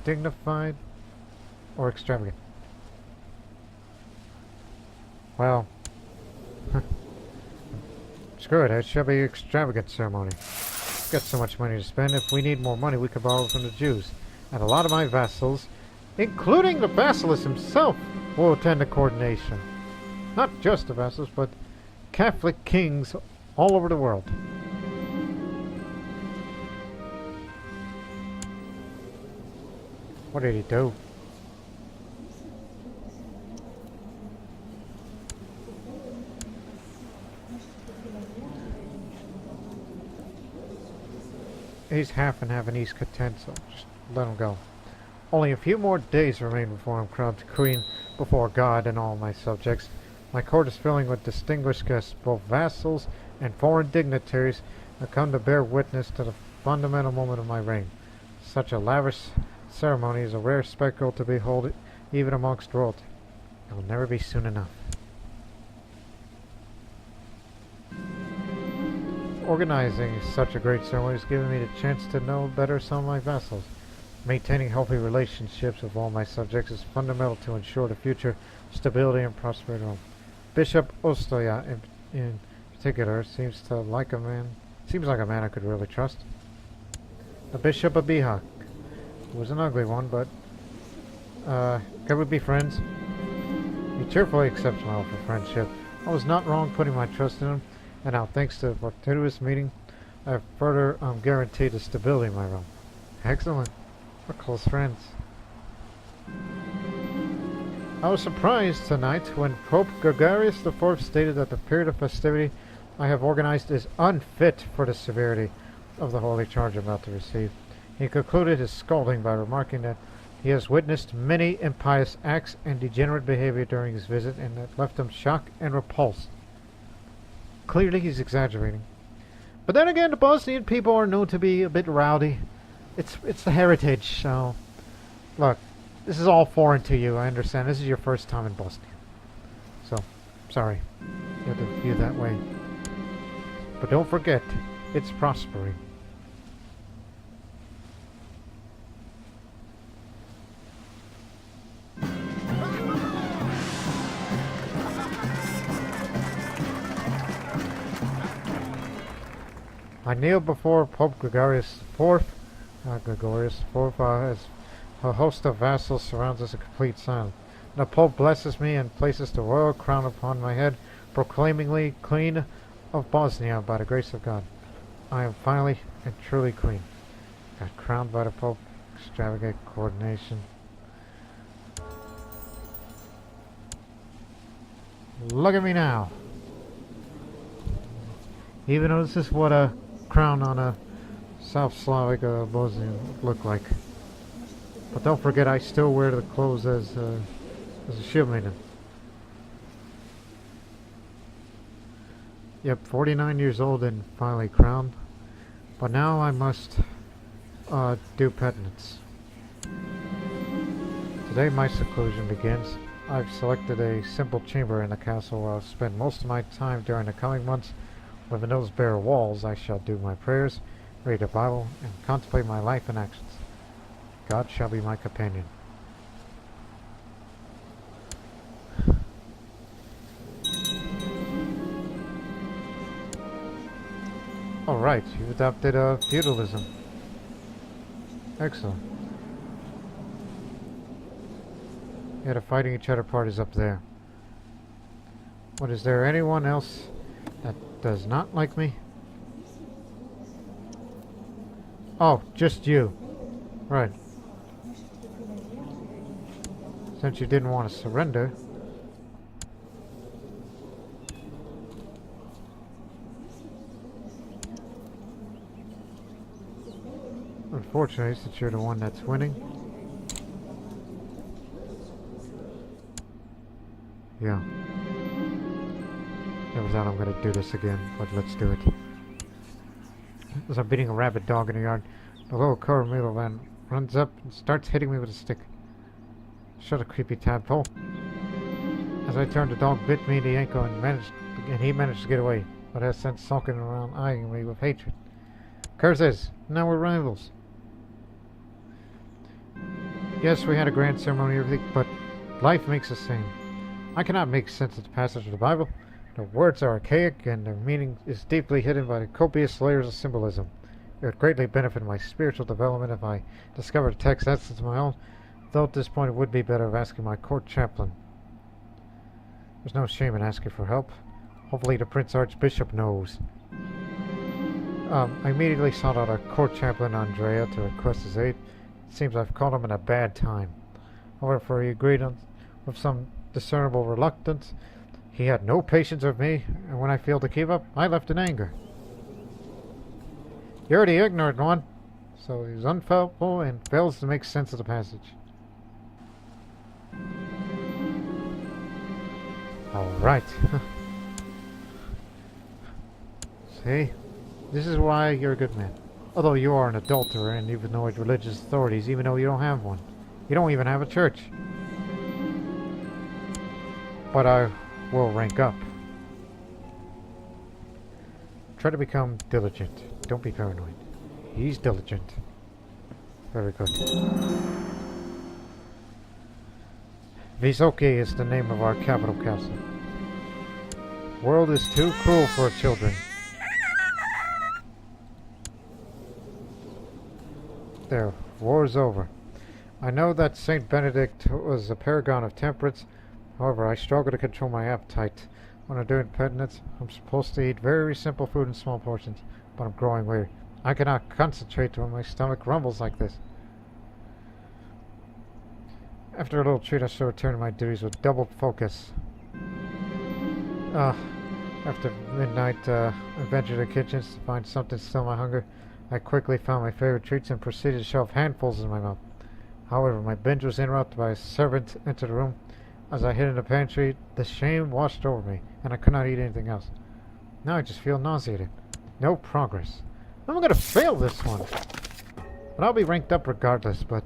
dignified, or extravagant? Well, screw it, it shall be an extravagant ceremony. Got so much money to spend. If we need more money, we could borrow from the Jews. And a lot of my vassals, including the basilisk himself, will attend the coronation. Not just the vassals, but Catholic kings all over the world. What did he do? He's half and half, and he's content, so just let him go. Only a few more days remain before I'm crowned queen before God and all my subjects. My court is filling with distinguished guests, both vassals and foreign dignitaries, that come to bear witness to the fundamental moment of my reign. Such a lavish ceremony is a rare spectacle to behold even amongst royalty. It will never be soon enough. Organizing such a great ceremony has given me the chance to know better some of my vassals. Maintaining healthy relationships with all my subjects is fundamental to ensure the future stability and prosperity of Rome. Bishop Ostoya, in particular, seems like a man I could really trust. The Bishop of Bihak was an ugly one, but could we be friends? He cheerfully accepts my offer of friendship. I was not wrong putting my trust in him, and now, thanks to the fortuitous meeting, I have further guaranteed the stability of my realm. Excellent. We're close friends. I was surprised tonight when Pope Gregorius IV stated that the period of festivity I have organized is unfit for the severity of the holy charge I'm about to receive. He concluded his scolding by remarking that he has witnessed many impious acts and degenerate behavior during his visit, and that left him shocked and repulsed. Clearly he's exaggerating. But then again, the Bosnian people are known to be a bit rowdy. It's the heritage, so... Look, this is all foreign to you, I understand. This is your first time in Bosnia. So, sorry. You have to view it that way. But don't forget, it's prospering. I kneel before Pope Gregorius IV, as a host of vassals surrounds us in complete silence. The Pope blesses me and places the royal crown upon my head, proclaiming me Queen of Bosnia by the grace of God. I am finally and truly Queen. Got crowned by the Pope. Extravagant coordination. Look at me now. Even though this is what a crown on a South Slavic Bosnian would look like. But don't forget, I still wear the clothes as a shield maiden. Yep, 49 years old and finally crowned. But now I must do penance. Today my seclusion begins. I've selected a simple chamber in the castle where I'll spend most of my time during the coming months. Within those bare walls I shall do my prayers, read the Bible, and contemplate my life and actions. God shall be my companion. Alright, you've adopted feudalism. Excellent. Yeah, the fighting each other part is up there. What, is there anyone else that does not like me? Oh, just you. Right. Since you didn't want to surrender. Unfortunately, since you're the one that's winning. Yeah. Never thought I'm gonna do this again, but let's do it. As I'm beating a rabid dog in the yard, the little Coromito van runs up and starts hitting me with a stick. Shut a creepy tadpole. As I turned, the dog bit me in the ankle and he managed to get away, but has since sulking around eyeing me with hatred. Curses! Now we're rivals. Yes, we had a grand ceremony and everything, but life makes us sane. I cannot make sense of the passage of the Bible. The words are archaic, and their meaning is deeply hidden by the copious layers of symbolism. It would greatly benefit my spiritual development if I discovered a text essence of my own, though at this point it would be better of asking my court chaplain. There's no shame in asking for help. Hopefully the Prince Archbishop knows. I immediately sought out our court chaplain Andrea to request his aid. It seems I've caught him in a bad time. However, he agreed with some discernible reluctance. He had no patience with me, and when I failed to keep up, I left in anger. You're the ignorant one, so he's unfaithful and fails to make sense of the passage. Alright. See? This is why you're a good man. Although you are an adulterer and you've ignored religious authorities even though you don't have one. You don't even have a church. But I will rank up. Try to become diligent. Don't be paranoid. He's diligent. Very good. Visoki is the name of our capital castle. World is too cruel for children. There, war's over. I know that Saint Benedict was a paragon of temperance. However, I struggle to control my appetite. When I'm doing penance, I'm supposed to eat very simple food in small portions, but I'm growing weary. I cannot concentrate when my stomach rumbles like this. After a little treat, I shall return to my duties with double focus. After midnight, I ventured to the kitchens to find something to still my hunger. I quickly found my favorite treats and proceeded to shove handfuls in my mouth. However, my binge was interrupted by a servant entered the room. As I hid in the pantry, the shame washed over me, and I could not eat anything else. Now I just feel nauseated. No progress. I'm gonna fail this one. But I'll be ranked up regardless, but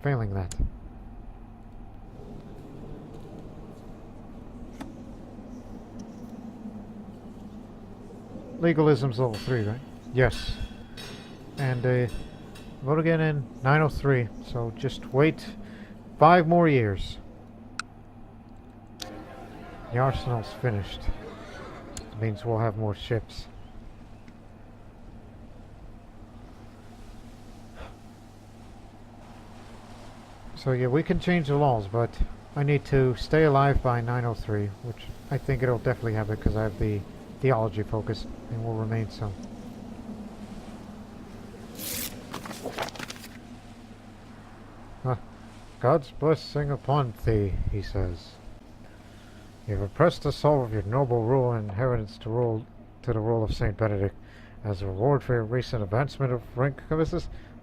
failing that. Legalism's level 3, right? Yes. And vote again in 903, so just wait 5 more years. The arsenal's finished. It means we'll have more ships. So yeah, we can change the laws, but I need to stay alive by 903, which I think it'll definitely happen because I have the theology focus and will remain so. God's blessing upon thee, he says. You have oppressed the soul of your noble rule and inheritance to the rule of Saint Benedict. As a reward for your recent advancement of rank,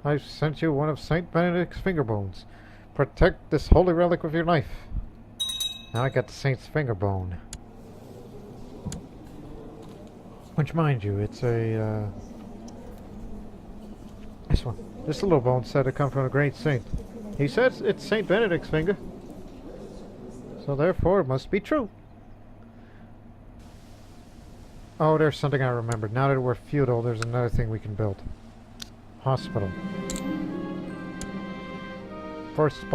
I've sent you one of Saint Benedict's finger bones. Protect this holy relic with your life. Now I got the saint's finger bone. Which, mind you, it's a, this one. This little bone said to come from a great saint. He says it's Saint Benedict's finger. So therefore it must be true. Oh, there's something I remembered. Now that we're feudal, there's another thing we can build. Hospital. First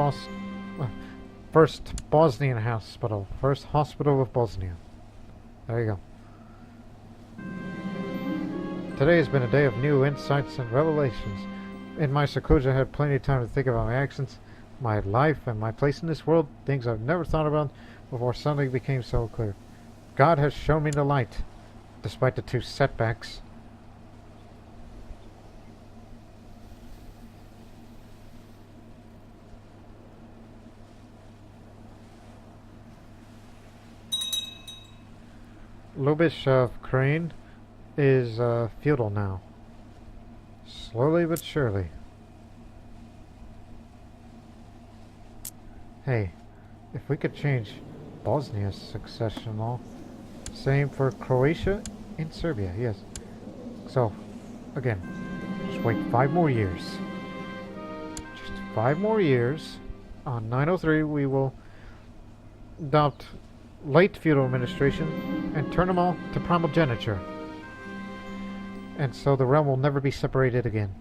Bosnian hospital. First hospital of Bosnia. There you go. Today has been a day of new insights and revelations. In my seclusion, I had plenty of time to think about my actions, my life, and my place in this world. Things I've never thought about before suddenly became so clear. God has shown me the light, despite the 2 setbacks. Lubishov Crane is feudal now. Slowly but surely. Hey, if we could change Bosnia's succession law, Same for Croatia and Serbia, yes. So, again, just wait 5 more years. Just 5 more years. On 903, we will adopt late feudal administration and turn them all to primogeniture. And so the realm will never be separated again.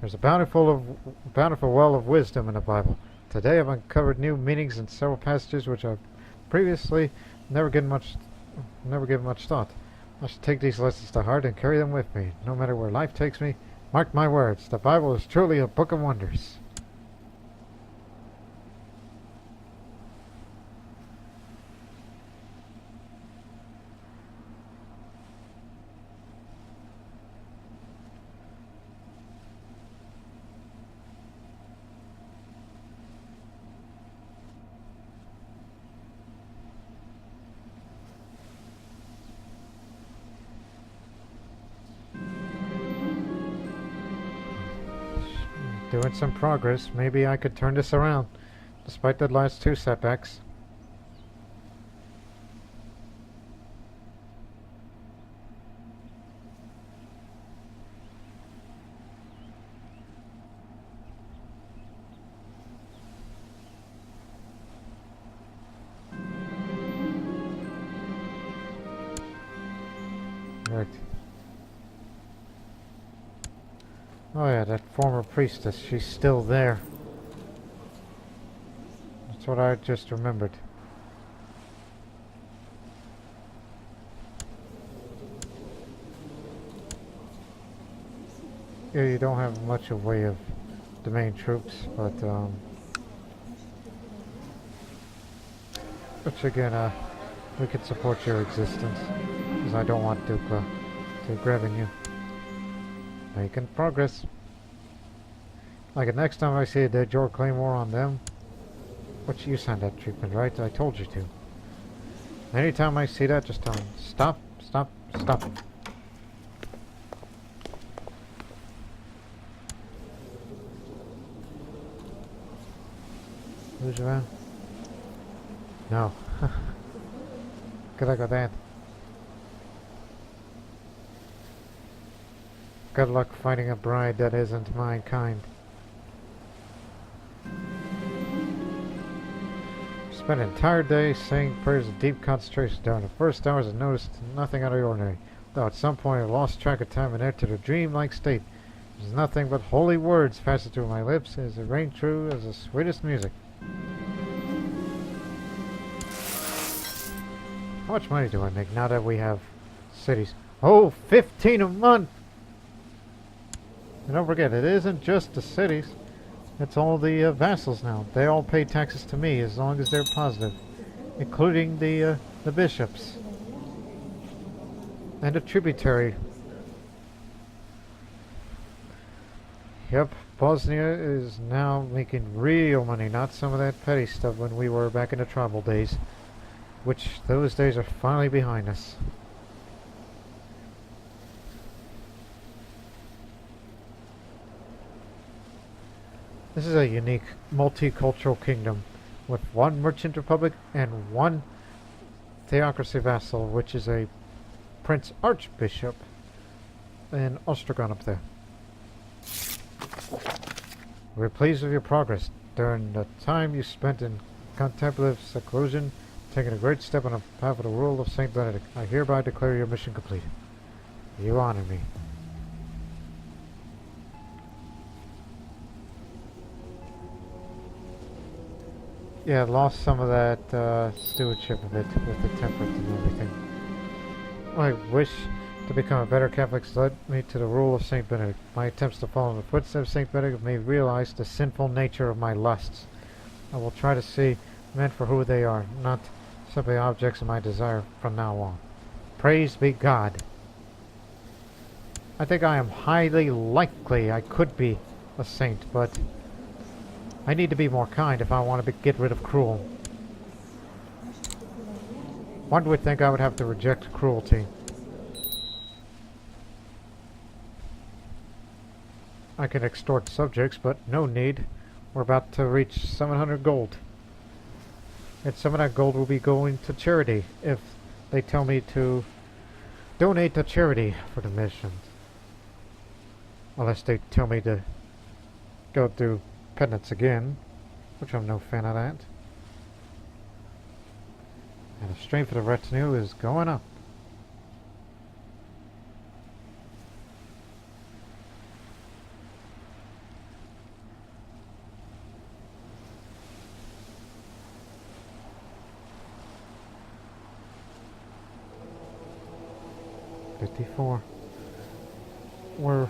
There's a bountiful well of wisdom in the Bible. Today I've uncovered new meanings in several passages which I've previously never given much thought. I should take these lessons to heart and carry them with me, no matter where life takes me. Mark my words, the Bible is truly a book of wonders. Doing some progress. Maybe I could turn this around, despite the last 2 setbacks. Right. Oh yeah, that former priestess, she's still there. That's what I just remembered. Yeah, you don't have much of a way of domain troops, but which again, we could support your existence, because I don't want Dukla to grabbing you. Making progress. Like the next time I see a dead Jor Claymore on them, which you signed that treatment, right? I told you to. Anytime I see that, just tell them, stop, stop, stop. Who's around? No. Good luck with that. Good luck finding a bride that isn't my kind. Spent an entire day saying prayers of deep concentration. During the first hours I noticed nothing out of the ordinary, though at some point I lost track of time and entered a dream-like state. There's nothing but holy words passing through my lips as it rang true as the sweetest music. How much money do I make now that we have cities? Oh, 15 a month! And don't forget, it isn't just the cities. It's all the vassals now. They all pay taxes to me as long as they're positive, including the bishops and a tributary. Yep, Bosnia is now making real money, not some of that petty stuff when we were back in the tribal days, which those days are finally behind us. This is a unique multicultural kingdom with one merchant republic and one theocracy vassal, which is a prince archbishop in Ostragon up there. We're pleased with your progress during the time you spent in contemplative seclusion, taking a great step on the path of the rule of Saint Benedict. I hereby declare your mission complete. You honor me. Yeah, lost some of that stewardship of it with the temperate and everything. My wish to become a better Catholic led me to the rule of Saint Benedict. My attempts to follow in the footsteps of Saint Benedict made me realize the sinful nature of my lusts. I will try to see men for who they are, not simply objects of my desire from now on. Praise be God. I think I am highly likely I could be a saint, but I need to be more kind if I want to get rid of cruel. One would think I would have to reject cruelty. I can extort subjects, but no need. We're about to reach 700 gold. And some of that gold will be going to charity if they tell me to donate to charity for the mission. Unless they tell me to go through penance again, which I'm no fan of that. And the strength of the retinue is going up. $54. We're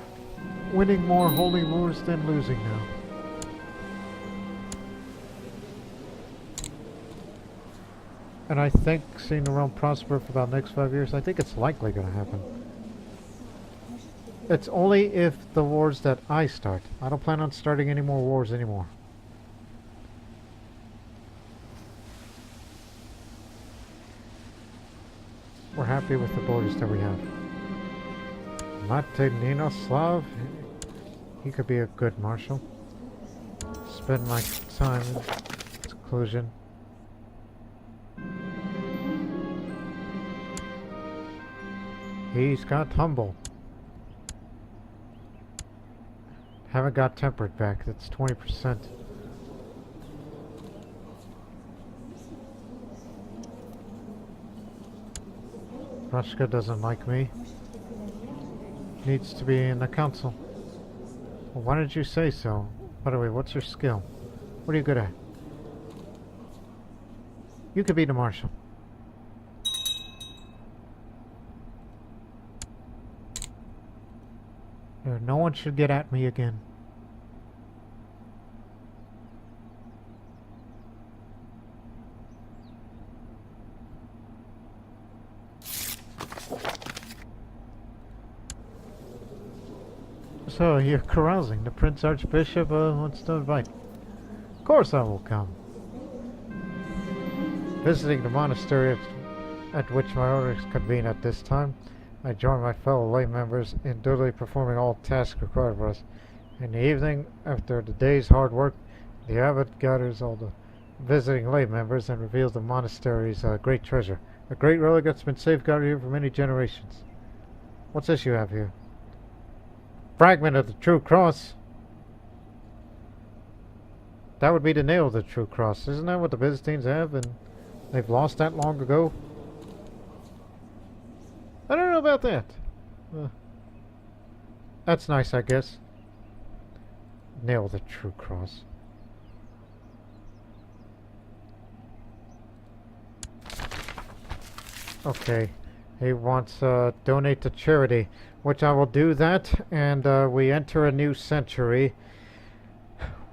winning more holy wars than losing now. And I think seeing the realm prosper for about the next 5 years, I think it's likely going to happen. It's only if the wars that I start. I don't plan on starting any more wars anymore. We're happy with the borders that we have. Mate Ninoslav, he could be a good marshal. Spend my time in seclusion. He's got humble. Haven't got temperate back. That's 20%. Rushka doesn't like me. Needs to be in the council. Well, why did you say so? By the way, what's your skill? What are you good at? You could be the marshal. No one should get at me again. So, you're carousing. The Prince Archbishop wants to invite. Of course I will come. Visiting the monastery at which my orders convene at this time, I join my fellow lay members in duly performing all tasks required of us. In the evening, after the day's hard work, the abbot gathers all the visiting lay members and reveals the monastery's great treasure. A great relic that's been safeguarded here for many generations. What's this you have here? Fragment of the true cross. That would be the nail of the true cross. Isn't that what the Byzantines have? And they've lost that long ago? I don't know about that. That's nice, I guess. Nail of the true cross. Okay. He wants donate to charity, which I will do that, and we enter a new century.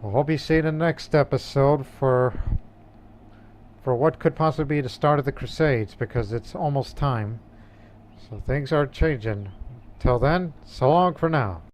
We'll be seeing the next episode for what could possibly be the start of the Crusades, because it's almost time. So things are changing. Till then, so long for now.